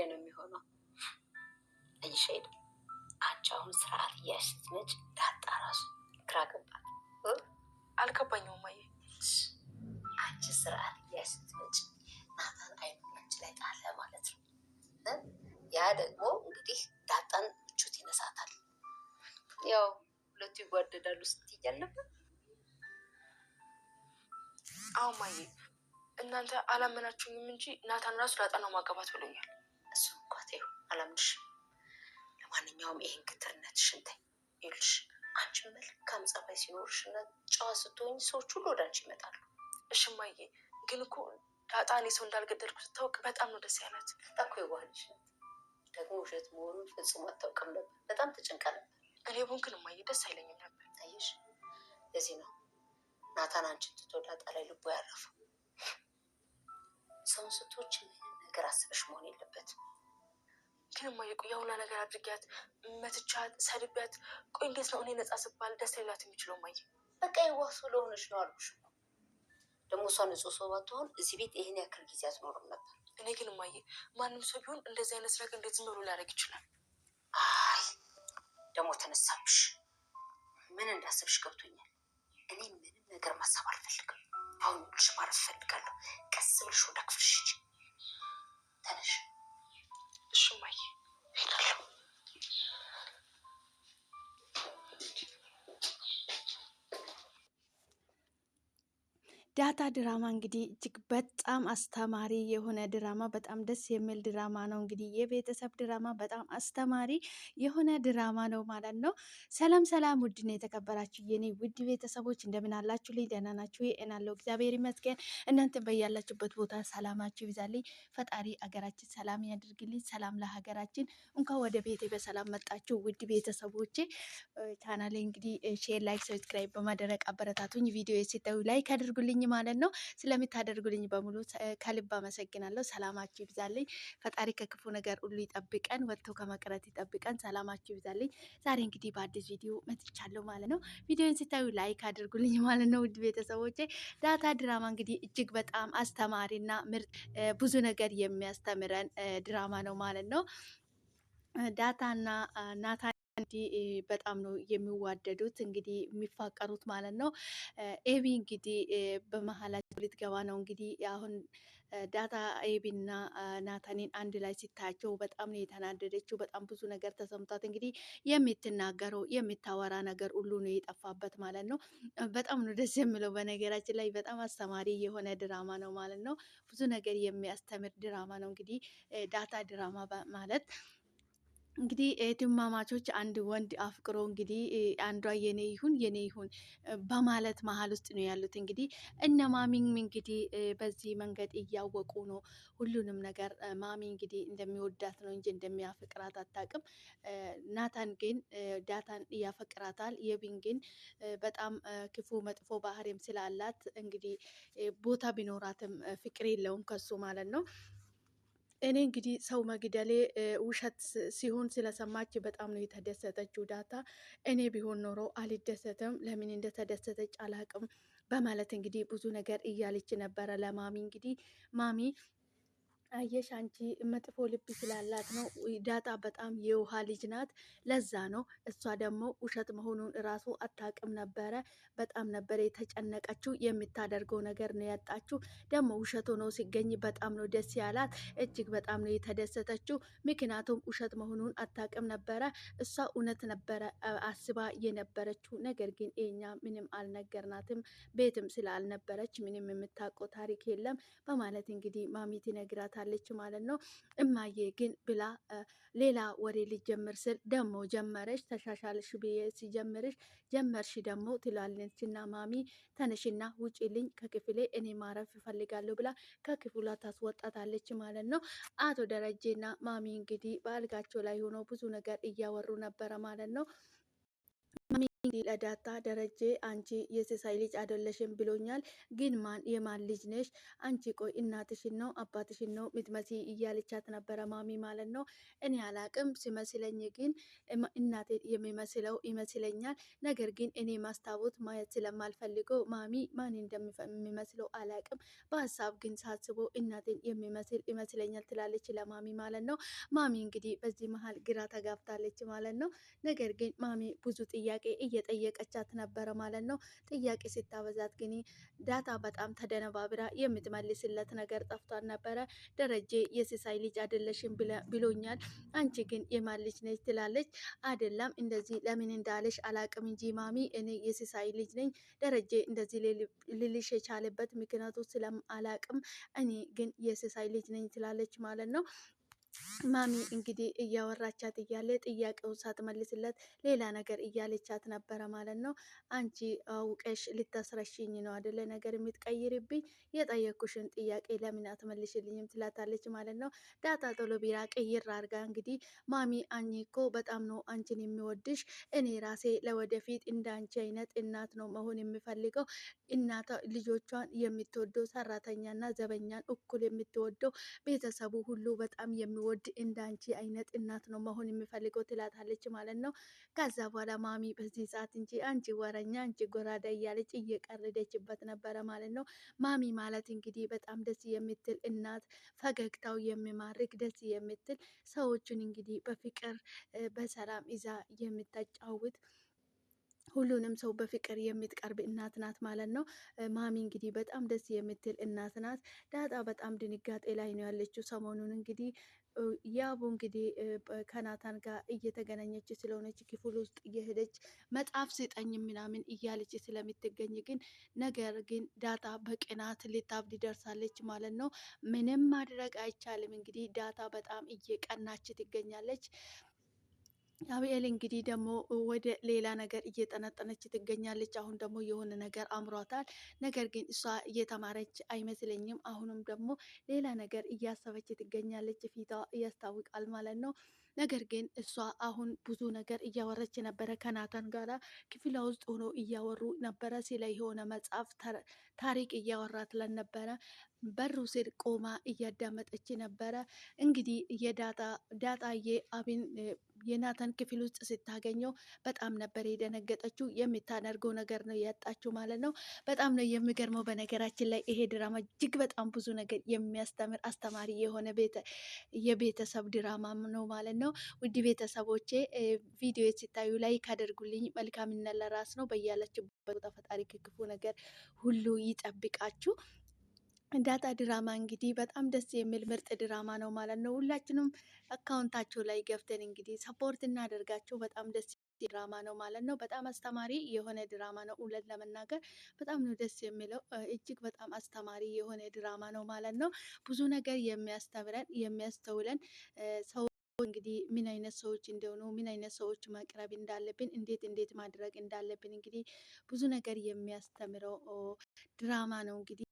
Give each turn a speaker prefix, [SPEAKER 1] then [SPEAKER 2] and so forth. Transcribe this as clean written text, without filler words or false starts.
[SPEAKER 1] ነው የሚሆነው። አይሸይድ አንቺ አሁን ስርዓት እያስትመጭ ዳጣ ራሱ ግራ ገባት።
[SPEAKER 2] አልገባኝም ማየ።
[SPEAKER 1] አንቺ ስርዓት እያስትመጭ ናታን አይኖች ላይ ጣለ ማለት ነው። ያ ደግሞ እንግዲህ ዳጣን ምቾት ይነሳታል። ያው ሁለቱ ይጓደዳሉ ስትይ አልነበር?
[SPEAKER 2] አዎ ማየ፣ እናንተ አላመናችሁኝም እንጂ ናታን ራሱ ዳጣን ማገባት ብሎኛል።
[SPEAKER 1] እሱ እንኳን ተይው አላምንሽም። ለማንኛውም ይሄን ግትርነትሽን ተይ። ይኸውልሽ አንቺ መልካም ጸባይ ሲኖርሽና ጨዋ ስትሆኝ ሰዎች ሁሉ ወደ አንቺ ይመጣሉ።
[SPEAKER 2] እሺ ማየ፣ ግን እኮ ዳጣ እኔ ሰው እንዳልገደልኩ ስታውቅ በጣም ነው ደስ ያላት።
[SPEAKER 1] ዳጣ እኮ የዋህልሽ ናት። ደግሞ ውሸት መሆኑን ፍጹም አታውቅም ነበር። በጣም ተጨንቃ ነበር።
[SPEAKER 2] እኔ ቡንክን ማየ ደስ አይለኝም ነበር።
[SPEAKER 1] አየሽ፣ ለዚህ ነው ናታን አንቺን ትቶ ዳጣ ላይ ልቦ ያረፈው። ሰውን ስትወጪ ምንም ነገር አስበሽ መሆን የለበትም።
[SPEAKER 2] ግን ማየ ቆይ ሁላ ነገር አድርጊያት፣ መትቻት፣ ሰድቢያት፣ ቆይ እንዴት ነው እኔ ነጻ ስባል ደስ ሊላት የሚችለው? ማየ
[SPEAKER 1] በቃ የዋህ ስለሆነች ነው አልኩሽ እኮ። ደግሞ እሷ ንጹህ ሰው ባትሆን እዚህ ቤት ይሄን ያክል ጊዜ አትኖርም ነበር።
[SPEAKER 2] እኔ ግን ማየ ማንም ሰው ቢሆን እንደዚህ አይነት ነገር እንዴት ዝም ብሎ ሊያደርግ ይችላል?
[SPEAKER 1] አይ ደግሞ ተነሳብሽ። ምን እንዳሰብሽ ገብቶኛል። እኔ ምንም ነገር ማሰብ አልፈልግም። አሁን ልሽ ማረፍ እፈልጋለሁ። ቀስ ብለሽ ወደ ክፍልሽ ሂጂ። ተነሽ።
[SPEAKER 2] እሺ ማየ ሄዳለሁ።
[SPEAKER 3] ዳጣ ድራማ እንግዲህ እጅግ በጣም አስተማሪ የሆነ ድራማ፣ በጣም ደስ የሚል ድራማ ነው። እንግዲህ የቤተሰብ ድራማ በጣም አስተማሪ የሆነ ድራማ ነው ማለት ነው። ሰላም ሰላም፣ ውድ ነው የተከበራችሁ የኔ ውድ ቤተሰቦች እንደምን አላችሁ? ልኝ ደህና ናችሁ? እናለው እግዚአብሔር ይመስገን። እናንተ በያላችሁበት ቦታ ሰላማችሁ ይብዛልኝ። ፈጣሪ አገራችን ሰላም ያድርግልኝ። ሰላም ለሀገራችን። እንኳን ወደ ቤቴ በሰላም መጣችሁ ውድ ቤተሰቦቼ። ቻናሌ እንግዲህ ሼር፣ ላይክ፣ ሰብስክራይብ በማድረግ አበረታቱኝ። ቪዲዮ ሲታዩ ላይክ አድርጉልኝ ማለት ነው። ስለምታደርጉልኝ በሙሉ ከልብ አመሰግናለሁ። ሰላማችሁ ይብዛልኝ። ፈጣሪ ከክፉ ነገር ሁሉ ይጠብቀን፣ ወጥቶ ከመቅረት ይጠብቀን። ሰላማችሁ ይብዛልኝ። ዛሬ እንግዲህ በአዲስ ቪዲዮ መጥቻለሁ ማለት ነው። ቪዲዮን ሲታዩ ላይክ አድርጉልኝ ማለት ነው። ውድ ቤተሰቦቼ ዳጣ ድራማ እንግዲህ እጅግ በጣም አስተማሪና ምርጥ ብዙ ነገር የሚያስተምረን ድራማ ነው ማለት ነው። ዳጣና ናታን እንግዲህ በጣም ነው የሚዋደዱት፣ እንግዲህ የሚፋቀሩት ማለት ነው። ኤቢ እንግዲህ በመሀላቸው ልትገባ ነው። እንግዲህ አሁን ዳጣ ኤቢና ናታኒን አንድ ላይ ሲታያቸው በጣም ነው የተናደደችው። በጣም ብዙ ነገር ተሰምቷት እንግዲህ የምትናገረው የምታወራ ነገር ሁሉ ነው የጠፋበት ማለት ነው። በጣም ነው ደስ የሚለው። በነገራችን ላይ በጣም አስተማሪ የሆነ ድራማ ነው ማለት ነው። ብዙ ነገር የሚያስተምር ድራማ ነው። እንግዲህ ዳጣ ድራማ ማለት እንግዲህ እህትማማቾች አንድ ወንድ አፍቅሮ እንግዲህ አንዷ የኔ ይሁን በማለት መሀል ውስጥ ነው ያሉት። እንግዲህ እነ ማሚም እንግዲህ በዚህ መንገድ እያወቁ ነው ሁሉንም ነገር። ማሚ እንግዲህ እንደሚወዳት ነው እንጂ እንደሚያፈቅራት አታውቅም። ናታን ግን ዳጣን እያፈቅራታል። የቢን ግን በጣም ክፉ መጥፎ ባህሪም ስላላት እንግዲህ ቦታ ቢኖራትም ፍቅር የለውም ከሱ ማለት ነው። እኔ እንግዲህ ሰው መግደሌ ውሸት ሲሆን ስለሰማች በጣም ነው የተደሰተችው ዳጣ። እኔ ቢሆን ኖሮ አልደሰትም፣ ለምን እንደተደሰተች አላቅም በማለት እንግዲህ ብዙ ነገር እያለች ነበረ ለማሚ። እንግዲህ ማሚ አየሽ አንቺ መጥፎ ልብ ስላላት ነው። ዳጣ በጣም የውሃ ልጅ ናት፣ ለዛ ነው። እሷ ደግሞ ውሸት መሆኑን እራሱ አታውቅም ነበረ። በጣም ነበረ የተጨነቀችው። የምታደርገው ነገር ነው ያጣችው። ደግሞ ውሸት ሆኖ ሲገኝ በጣም ነው ደስ ያላት። እጅግ በጣም ነው የተደሰተችው። ምክንያቱም ውሸት መሆኑን አታውቅም ነበረ። እሷ እውነት ነበረ አስባ የነበረችው። ነገር ግን እኛ ምንም አልነገርናትም፣ ቤትም ስላልነበረች ምንም የምታውቀው ታሪክ የለም በማለት እንግዲህ ማሚ ትነግራታለች ማለት ነው። እማዬ ግን ብላ ሌላ ወሬ ሊጀምር ስል ደግሞ ጀመረች። ተሻሻልሽ ብዬ ሲጀምርሽ ጀመርሽ ደግሞ ትላለች እና ማሚ ተነሽና ውጪልኝ ከክፍሌ እኔ ማረፍ እፈልጋለሁ ብላ ከክፍሏ ታስወጣታለች ማለት ነው። አቶ ደረጀና ማሚ እንግዲህ በአልጋቸው ላይ ሆነው ብዙ ነገር እያወሩ ነበረ ማለት ነው። ለዳታ ደረጀ አንቺ የሲሳይ ልጅ አይደለሽም ብሎኛል። ግን የማን ልጅ ነሽ አንቺ? ቆይ እናትሽን ነው አባትሽን ነው ምትመሲ እያለቻት ነበረ ማሚ ማለት ነው። እኔ አላቅም ሲመስለኝ ግን እናቴ የሚመስለው ይመስለኛል። ነገር ግን እኔ ማስታወት ማየት ስለማልፈልገው ማሚ ማን እንደሚመስለው አላቅም። በሀሳብ ግን ሳስቦ እናቴን የሚመስል ይመስለኛል ትላለች ለማሚ ማለት ነው። ማሚ እንግዲህ በዚህ መሀል ግራ ተጋብታለች ማለት ነው። ነገር ግን ማሚ ብዙ ጥያቄ እየጠየቀቻት ነበረ ማለት ነው። ጥያቄ ስታበዛት ግን ዳታ በጣም ተደነባብራ የምትመልስለት ነገር ጠፍቷን ነበረ። ደረጀ የሲሳይ ልጅ አይደለሽም ብሎኛል። አንቺ ግን የማን ልጅ ነች ትላለች። አይደለም እንደዚህ ለምን እንዳለሽ አላቅም እንጂ ማሚ እኔ የሲሳይ ልጅ ነኝ። ደረጀ እንደዚህ ልልሽ የቻለበት ምክንያቱ ስለአላቅም እኔ ግን የሲሳይ ልጅ ነኝ ትላለች ማለት ነው። ማሚ እንግዲህ እያወራቻት እያለ ጥያቄውን ሳትመልስለት ሌላ ነገር እያለቻት ነበረ ማለት ነው። አንቺ አውቀሽ ልታስረሽኝ ነው አደለ ነገር የምትቀይርብኝ? የጠየኩሽን ጥያቄ ለምን አትመልሽልኝም? ትላታለች ማለት ነው። ዳታ ቶሎ ቢራ ቀይር አርጋ እንግዲህ ማሚ አኝ እኮ በጣም ነው አንቺን የሚወድሽ። እኔ ራሴ ለወደፊት እንደ አንቺ አይነት እናት ነው መሆን የሚፈልገው። እናቷ ልጆቿን የምትወደው ሰራተኛና ዘበኛን እኩል የምትወደው ቤተሰቡ ሁሉ በጣም የሚወድ እንዳንቺ አይነት እናት ነው መሆን የሚፈልገው ትላታለች ማለት ነው። ከዛ በኋላ ማሚ በዚህ ሰዓት እንጂ አንቺ ወረኛ አንቺ ጎራዳ እያለች እየቀረደችበት ነበረ ማለት ነው። ማሚ ማለት እንግዲህ በጣም ደስ የምትል እናት፣ ፈገግታው የሚማርክ ደስ የምትል ሰዎችን እንግዲህ በፍቅር በሰላም ይዛ የምታጫውት ሁሉንም ሰው በፍቅር የምትቀርብ እናት ናት ማለት ነው። ማሚ እንግዲህ በጣም ደስ የምትል እናት ናት። ዳጣ በጣም ድንጋጤ ላይ ነው ያለችው። ሰሞኑን እንግዲህ ያቡ እንግዲህ ከናታን ጋር እየተገናኘች ስለሆነች ክፍል ውስጥ እየሄደች መጽሐፍ ስጠኝ ምናምን እያለች ስለምትገኝ ግን ነገር ግን ዳጣ በቅናት ልታብድ ደርሳለች ማለት ነው። ምንም ማድረግ አይቻልም። እንግዲህ ዳጣ በጣም እየቀናች ትገኛለች። አብኤል እንግዲህ ደግሞ ወደ ሌላ ነገር እየጠነጠነች ትገኛለች። አሁን ደግሞ የሆነ ነገር አምሯታል። ነገር ግን እሷ እየተማረች አይመስለኝም። አሁንም ደግሞ ሌላ ነገር እያሰበች ትገኛለች። ፊቷ ያስታውቃል ማለት ነው። ነገር ግን እሷ አሁን ብዙ ነገር እያወረች ነበረ ከናታን ጋራ ክፍሏ ውስጥ ሆኖ እያወሩ ነበረ። ስለ የሆነ መጽሐፍ ታሪክ እያወራት ነበረ። በሩ ስር ቆማ እያዳመጠች ነበረ። እንግዲህ ዳጣዬ አብን የናታን ክፍል ውስጥ ስታገኘው በጣም ነበር የደነገጠችው። የምታደርገው ነገር ነው ያጣችው ማለት ነው። በጣም ነው የሚገርመው። በነገራችን ላይ ይሄ ድራማ እጅግ በጣም ብዙ ነገር የሚያስተምር አስተማሪ የሆነ የቤተሰብ ድራማ ነው ማለት ነው። ውድ ቤተሰቦቼ ቪዲዮ ሲታዩ ላይክ አድርጉልኝ። መልካምነት ለራስ ነው። በያላችሁበት ቦታ ፈጣሪ ከክፉ ነገር ሁሉ ይጠብቃችሁ። ዳጣ ድራማ እንግዲህ በጣም ደስ የሚል ምርጥ ድራማ ነው ማለት ነው። ሁላችንም አካውንታቸው ላይ ገብተን እንግዲህ ሰፖርት እናደርጋቸው። በጣም ደስ ድራማ ነው ማለት ነው። በጣም አስተማሪ የሆነ ድራማ ነው። እውነት ለመናገር በጣም ነው ደስ የሚለው። እጅግ በጣም አስተማሪ የሆነ ድራማ ነው ማለት ነው። ብዙ ነገር የሚያስተምረን የሚያስተውለን ሰው እንግዲህ ምን አይነት ሰዎች እንደሆኑ ምን አይነት ሰዎች መቅረብ እንዳለብን እንዴት ማድረግ እንዳለብን እንግዲህ ብዙ ነገር የሚያስተምረው ድራማ ነው እንግዲህ